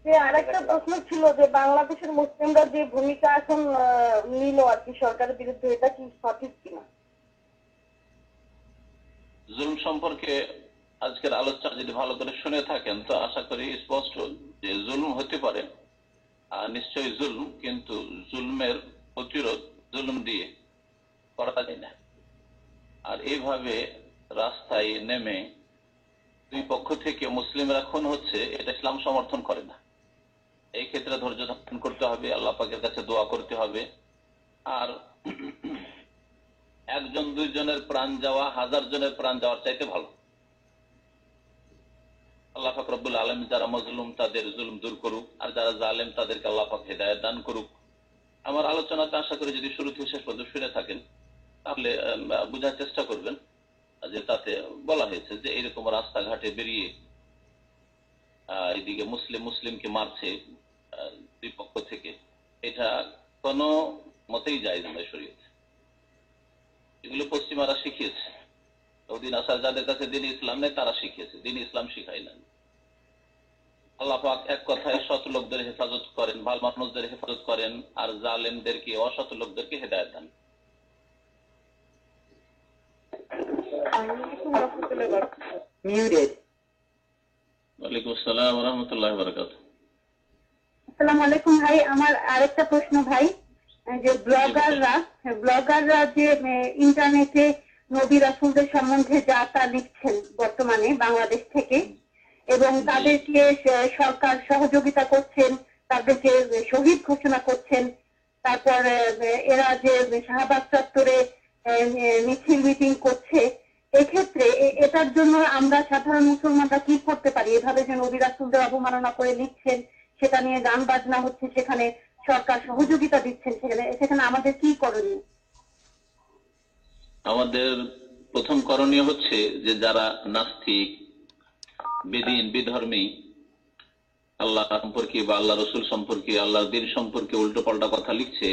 যে আরেকটা প্রশ্ন ছিল যে বাংলাদেশের মুসলিমরা যে ভূমিকা এখন নিল আর কি সরকারের বিরুদ্ধে, এটা কি সঠিক কিনা? জুলুম সম্পর্কে আজকের আলোচনা যদি ভালো করে শুনে থাকেন তো আশা করি স্পষ্ট যে জুলুম হতে পারে, নিশ্চয়ই জুলুম, কিন্তু জুলমের প্রতিরোধ জুলুম দিয়ে করা যায় না। আর এইভাবে রাস্তায় নেমে দুই পক্ষ থেকে মুসলিমরা খুন হচ্ছে, এটা ইসলাম সমর্থন করে না। এই ক্ষেত্রে ধৈর্য ধারণ করতে হবে, আল্লাহ পাকের কাছে দোয়া করতে হবে। আর একজন দুইজনের প্রাণ যাওয়া 1000 জনের প্রাণ যাওয়ার চাইতে ভালো। আল্লাহ পাক রব্বুল আলামিন যারা মজলুম তাদের জুলুম দূর করুক, আর যারা জালেম তাদেরকে আল্লাহ পাক হেদায়েত দান করুক। আমার আলোচনাতে আশা করি যদি শুরু থেকে শেষ পর্যন্ত শুনে থাকেন তাহলে বোঝার চেষ্টা করবেন যে তাতে বলা হয়েছে যে এইরকম রাস্তাঘাটে বেরিয়ে এদিকে মুসলিমকে মারছে দুই পক্ষ থেকে, এটা কোনো মতেই জায়েজ নয় শরীয়তে। এগুলো পশ্চিমারা শিখিয়েছে, ওদিন আসার যাদের কাছে দিন ইসলাম নেই তারা শিখিয়েছে, দিন ইসলাম শিখাই না। আল্লাহ পাক এক কথায় সৎ লোকদের হেফাজত করেন, ভালো মানুষদের হেফাজত করেন, আর জালেমদেরকে অসৎ লোকদেরকে হেদায়েত দেন। ওয়ালাইকুম আসসালাম ওয়া রাহমাতুল্লাহি ওয়া বারাকাতুহু। আসসালামু আলাইকুম ভাই, আমার আরেকটা প্রশ্ন ভাই, যে ব্লগাররা যে ইন্টারনেটে নবী রাসূলদের সম্বন্ধে যা তা লিখছেন বর্তমানে বাংলাদেশ থেকে, এবং তাদেরকে সরকার সহযোগিতা করছেন, তাদেরকে শহীদ ঘোষণা করছেন, তারপর এরা যে শাহবাগ চত্বরে মিছিল মিটিং করছে, এক্ষেত্রে এটার জন্য আমরা সাধারণ মুসলমানরা কি করতে পারি? এভাবে যে নবী রাসূলদের অবমাননা করে লিখছেন, সেটা নিয়ে গান বাজনা হচ্ছে, সেখানে সরকার সহযোগিতা দিচ্ছেন, সেখানে আমাদের কি করণীয়? আমাদের প্রথম করণীয় হচ্ছে যে যারা নাস্তিক, বেদিন, বিধর্মী, আল্লাহ সম্পর্কে বা আল্লাহ রসুল সম্পর্কে, আল্লাহর দ্বীন সম্পর্কে উল্টো পাল্টা কথা লিখছে,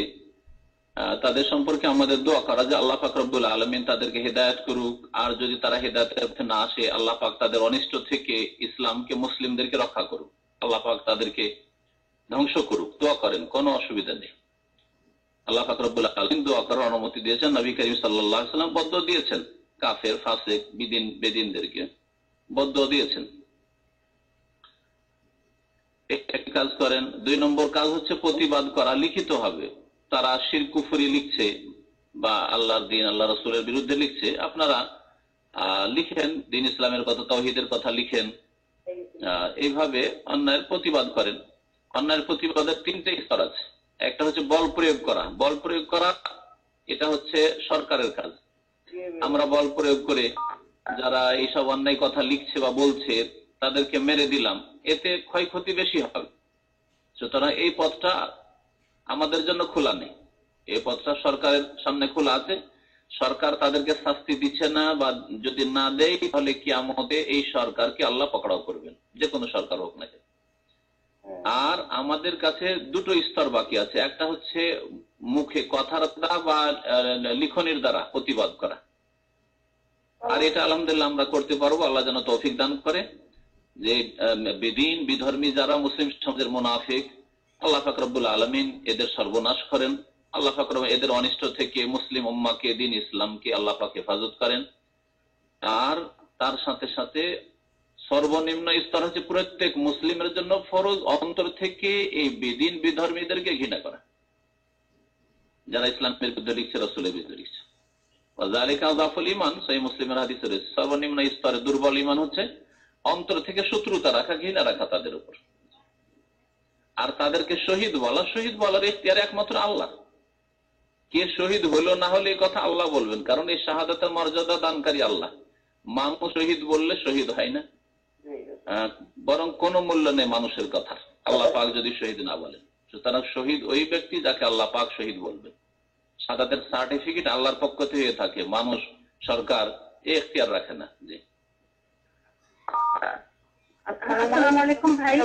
তাদের সম্পর্কে আমাদের দোয়া করা যে আল্লাহ পাক রব্বুল আলামিন তাদেরকে হেদায়েত করুক। আর যদি তারা হেদায়েতের পথে না আসে, আল্লাহ পাক তাদের অনিষ্ট থেকে ইসলামকে, মুসলিমদেরকে রক্ষা করুক, আল্লাহ পাক তাদেরকে ধ্বংস করুক। দোয়া করেন, কোনো অসুবিধা নেই। আল্লাহ পাক রব্বুল আলামিন দোয়া করার অনুমতি দিয়েছেন, নবী করিম সাল্লাল্লাহু আলাইহি ওয়াসাল্লাম বদ্দুয়া দিয়েছেন, কাফের, ফাসিক, বেদিনদেরকে বদ্দুয়া দিয়েছেন। একটি কাজ করেন। 2 নম্বর কাজ হচ্ছে প্রতিবাদ করা, লিখিত হবে। তারা শিরক কুফরি লিখছে বা আল্লাহর দ্বীন, আল্লাহ রাসূলের বিরুদ্ধে লিখছে, আপনারা লিখেন, দ্বীন ইসলামের কথা, তাওহীদের কথা লিখেন, এইভাবে অন্যায়ের প্রতিবাদ করেন। অন্যায়ের প্রতিবাদের 3টে স্তর আছে। একটা হচ্ছে বল প্রয়োগ করা। বল প্রয়োগ করা এটা হচ্ছে সরকারের কাজ। আমরা বল প্রয়োগ করে যারা এইসব অন্যায় কথা লিখছে বা বলছে তাদেরকে মেরে দিলাম, এতে ক্ষয়ক্ষতি বেশি হবে। সুতরাং এই পথটা আমাদের জন্য খোলা নেই, এই পথটা সরকারের সামনে খোলা আছে। সরকার তাদেরকে শাস্তি দিচ্ছে না, বা যদি না দেয় তাহলে কিয়ামতে এই সরকারকে আল্লাহ পকড়াও করবেন, যে কোনো সরকার হোক না। আর আমাদের কাছে 2টো স্তর বাকি আছে। একটা হচ্ছে মুখে, কথার দ্বারা বা লিখনের দ্বারা প্রতিবাদ করা, আর এটা আলহামদুলিল্লাহ আমরা করতে পারবো। আল্লাহ যেন তৌফিক দান করে যে বেদিন, বিধর্মী যারা মুসলিম সমাজের মুনাফিক, আল্লাহ পাক রব্বুল আলামিন এদের সর্বনাশ করেন। আল্লাহ পাক এদের অনিষ্ট থেকে মুসলিম উম্মাহকে, দ্বীন ইসলামকে আল্লাহ পাক হেফাজত করেন। আর তার সাথে সাথে সর্বনিম্ন স্তর হচ্ছে প্রত্যেক মুসলিমের জন্য ফরজ অন্তর থেকে এই বেদিন, বিধর্মীদেরকে ঘৃণা করা, যারা ইসলামের বিরুদ্ধে লিখছে, রাসূলের বিরুদ্ধে লিখছে। সর্বনিম্ন স্তরে দুর্বল ঈমান হচ্ছে অন্তর থেকে শত্রুতা রাখা, ঘৃণা রাখা তাদের উপর। আর তাদেরকে শহীদ বলার ইখতিয়ার একমাত্র আল্লাহ। কে শহীদ হলো না হলে এই কথা আল্লাহ বলবেন, কারণ এই শাহাদাতের মর্যাদা দানকারী আল্লাহ। মানুষ শহীদ বললে শহীদ হয় না, বরং কোনো মূল্য নেই মানুষের কথা, আল্লাহ পাক যদি শহীদ না বলেন। সুতরাং শহীদ ওই ব্যক্তি যাকে আল্লাহ পাক শহীদ বলবেন। শাহাদাতের সার্টিফিকেট আল্লাহর পক্ষ থেকে থাকে, মানুষ, সরকার এখতিয়ার রাখে না। জি, আসসালামু আলাইকুম ভাই।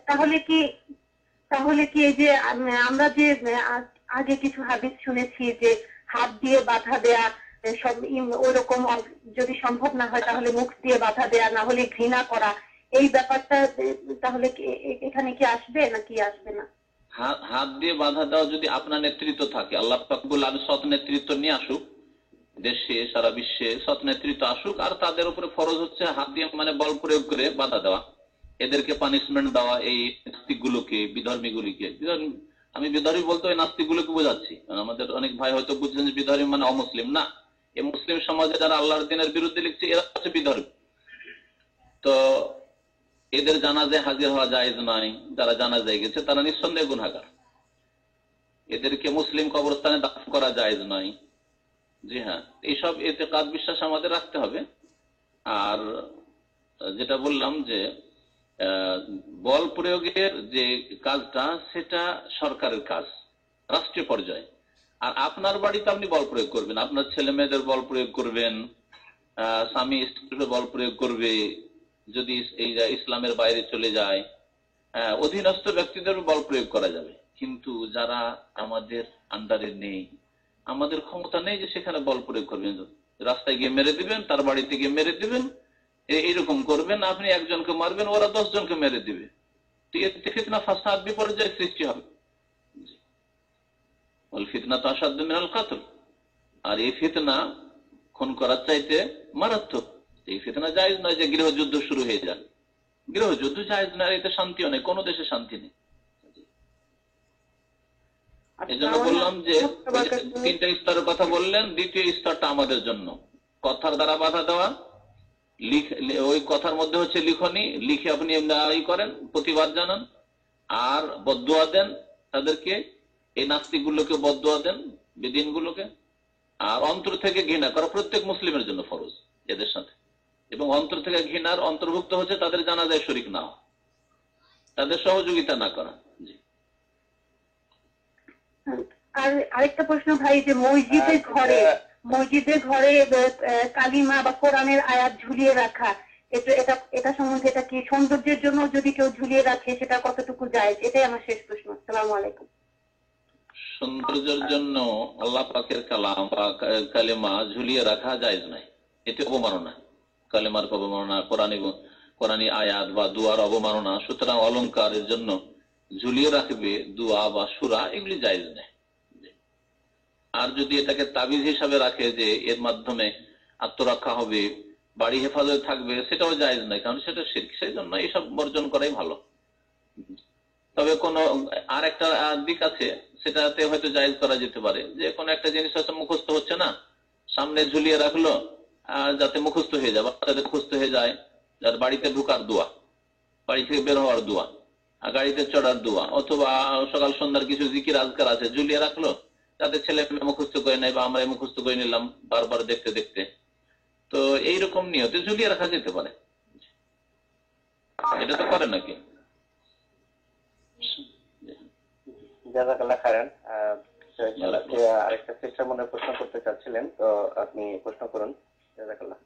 তাহলে কি এই যে আমরা যে আগে কিছু হাদিস শুনেছি যে হাত দিয়ে বাধা দেয়া, সব ওইরকম যদি সম্ভব না হয় তাহলে মুখ দিয়ে বাধা দেয়া, না হলে ঘৃণা করা, এই ব্যাপারটা তাহলে এখানে কি আসবে নাকি আসবে না? হাত দিয়ে বাধা দেওয়া যদি আপনার নেতৃত্ব থাকে, আল্লাহ পাক বললেন সৎ নেতৃত্ব নিয়ে আসুক, দেশে সারা বিশ্বে সৎ নেতৃত্ব আসুক, আর তাদের উপরে ফরজ হচ্ছে হাত দিয়ে মানে বল প্রয়োগ করে বাধা দেওয়া, এদেরকে পানিশমেন্ট দেওয়া, এই নাস্তিকগুলোকে, বিধর্মীগুলিকে। আমি বিধর্মী বলতে ওই নাস্তিকগুলোকে বোঝাচ্ছি। আমাদের অনেক ভাই হয়তো বুঝছেন যে বিধর্মী মানে অমুসলিম না, এই মুসলিম সমাজে যারা আল্লাহর দিনের বিরুদ্ধে লিখছে এরা হচ্ছে বিধর্মী। তো এদের জানাজায় হাজির হওয়া জায়েজ নয়, যারা জানাজায় গেছে তারা নিঃসন্দেহে গুনাহগার, এদেরকে মুসলিম কবরস্থানে দাফন করা জায়েজ নয়। জি হ্যাঁ, এইসব এতেকাদ বিশ্বাস আমাদের রাখতে হবে। আর যেটা বললাম যে বল প্রয়োগের যে কাজটা সেটা সরকারের কাজ, রাষ্ট্রীয় পর্যায়ে। আর আপনার বাড়িতে আপনি বল প্রয়োগ করবেন, আপনার ছেলে মেয়েদের বল প্রয়োগ করবেন, স্বামী স্ত্রীর বল প্রয়োগ করবে, যদি এই ইসলামের বাইরে চলে যায় অধীনস্থ ব্যক্তিদের বল প্রয়োগ করা যাবে। কিন্তু যারা আমাদের আন্ডারে নেই, আমাদের ক্ষমতা নেই যে সেখানে বল প্রয়োগ করবেন, রাস্তায় গিয়ে মেরে দিবেন, তার বাড়িতে গিয়ে মেরে দিবেন, এইরকম করবেন। আপনি একজনকে মারবেন, ওরা 10 জনকে মেরে দিবে, এতে ফিতনা ফাসাদ বিপর্যয় সৃষ্টি হবে। ফিতনা তো আসাধ্য মিনাল কাতল, আর এই ফিতনা খুন করার চাইতে মারাত্মক। এই ফিতনা জায়েজ নয় যে গৃহযুদ্ধ শুরু হয়ে যায়, গৃহযুদ্ধ জায়েজ নয়, এতে শান্তিও নেই, কোনো দেশে শান্তি নেই। এই জন্য বললাম যে 3টা স্তরের কথা বললেন, দ্বিতীয় স্তরটা আমাদের জন্য কথার দ্বারা বাধা দেওয়া, ওই কথার মধ্যে হচ্ছে লিখনি, লিখে আপনি করেন, প্রতিবাদ জানান, আর বদদুয়া দেন তাদেরকে, এই নাস্তিকগুলোকে বদদুয়া দেন, বেদিনগুলোকে। আর অন্তর থেকে ঘৃণা করা প্রত্যেক মুসলিমের জন্য ফরজ এদের সাথে, এবং অন্তর থেকে ঘৃণার অন্তর্ভুক্ত হচ্ছে তাদের জানাজায় শরীক না হওয়া, তাদের সহযোগিতা না করা। জি। আর আরেকটা প্রশ্ন ভাই, যে মসজিদের ঘরে কালিমা বা কোরআনের আয়াত ঝুলিয়ে রাখা, এটা সম্বন্ধে এটা কি সৌন্দর্যের জন্য যদি কেউ ঝুলিয়ে রাখে সেটা কতটুকু জায়েজ? এটাই আমার শেষ প্রশ্ন। আসসালামু আলাইকুম। সৌন্দর্যের জন্য আল্লাহ পাকের কালাম বা কালেমা ঝুলিয়ে রাখা জায়েজ নাই, এতে অবমাননা, কালেমার অবমাননা, কোরআনী আয়াত বা দুয়ার অবমাননা। সুতরাং অলংকারের জন্য ঝুলিয়ে রাখবে দুয়া বা সূরা, এগুলি জায়েজ নেই। আর যদি এটাকে তাবিজ হিসাবে রাখে যে এর মাধ্যমে আত্মরক্ষা হবে, বাড়ি হেফাজতে থাকবে, সেটাও জায়েজ নাই, কারণ সেটা শিরক। সেই জন্য এইসব বর্জন করাই ভালো। তবে কোন আর একটা দিক আছে, সেটাতে হয়তো জায়েজ করা যেতে পারে, যে কোনো একটা জিনিস হয়তো মুখস্থ হচ্ছে না, সামনে ঝুলিয়ে রাখলো যাতে মুখস্থ হয়ে যায়, বাচ্চাদের মুখস্থ হয়ে যায়, যার বাড়িতে ঢুকার দোয়া, বাড়ি থেকে বের হওয়ার দোয়া, গাড়িতে চড়ার দোয়া, অথবা সকাল সন্ধ্যার কিছু জিকির আজকার আছে, ঝুলিয়ে রাখলো যাতে ছেলে মুখস্থ করে নেয় বা আমরা মুখস্থ করে নিলাম বারবার দেখতে দেখতে। তো এইরকম নিয়তে ঝুলিয়ে রাখা যেতে পারে। এটা তো করে নাকি? জাযাকাল্লাহ খাইরান। আরেকটা সিস্টার মনে প্রশ্ন করতে চাচ্ছিলেন, তো আপনি প্রশ্ন করুন। জাযাকাল্লাহ।